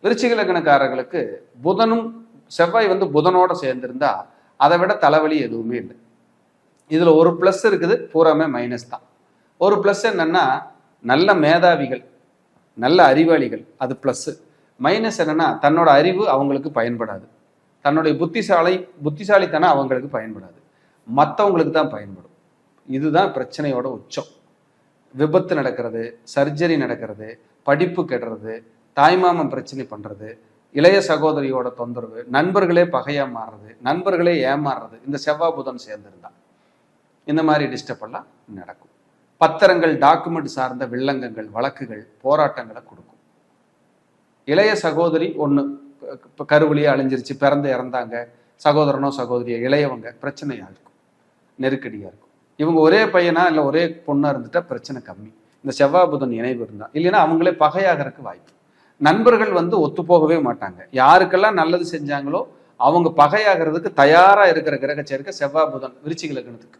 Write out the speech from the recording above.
விருச்சிக லக்னக்காரர்களுக்கு புதனும் செவ்வாய் புதனோட சேர்ந்திருந்தா அதை விட தலைவலி எதுவுமே இல்லை. இதுல ஒரு பிளஸ் இருக்குது, பூராமே மைனஸ் தான். ஒரு பிளஸ் என்னன்னா நல்ல மேதாவிகள், நல்ல அறிவாளிகள், அது பிளஸ். மைனஸ் என்னன்னா தன்னோட அறிவு அவங்களுக்கு பயன்படாது, தன்னுடைய புத்திசாலித்தனம் அவங்களுக்கு பயன்படாது, மற்றவங்களுக்கு தான் பயன்படும். இதுதான் பிரச்சனையோட உச்சம். விபத்து நடக்கிறது, சர்ஜரி நடக்கிறது, படிப்பு கெடுறது, தாய்மாமன் பிரச்சனை பண்றது, இளைய சகோதரியோட தொந்தரவு, நண்பர்களே பகையா மாறுறது, நண்பர்களே ஏமாறுறது, இந்த செவ்வாய் புதன் சேர்ந்திருந்தா இந்த மாதிரி டிஸ்டர்ப் எல்லாம் நடக்கும். பத்திரங்கள், டாக்குமெண்ட் சார்ந்த வில்லங்கங்கள், வழக்குகள், போராட்டங்களை கொடுக்கும். இளைய சகோதரி ஒன்று கருவழியே அழிஞ்சிருச்சு, பிறந்து இறந்தாங்க, சகோதரனோ சகோதரியோ இளையவங்க, பிரச்சனையாக இருக்கும், நெருக்கடியாக இருக்கும். இவங்க ஒரே பையனா இல்லை ஒரே பொண்ணா இருந்துட்டா பிரச்சனை கம்மி, இந்த செவ்வாய் புதன் இணைவு இருந்தா. இல்லைன்னா அவங்களே பகையாகிறதுக்கு வாய்ப்பு. நண்பர்கள் ஒத்து போகவே மாட்டாங்க. யாருக்கெல்லாம் நல்லது செஞ்சாங்களோ அவங்க பகையாகிறதுக்கு தயாரா இருக்கிற கிரக சேர்க்கை செவ்வாய் புதன் விருச்சிக லக்னத்துக்கு.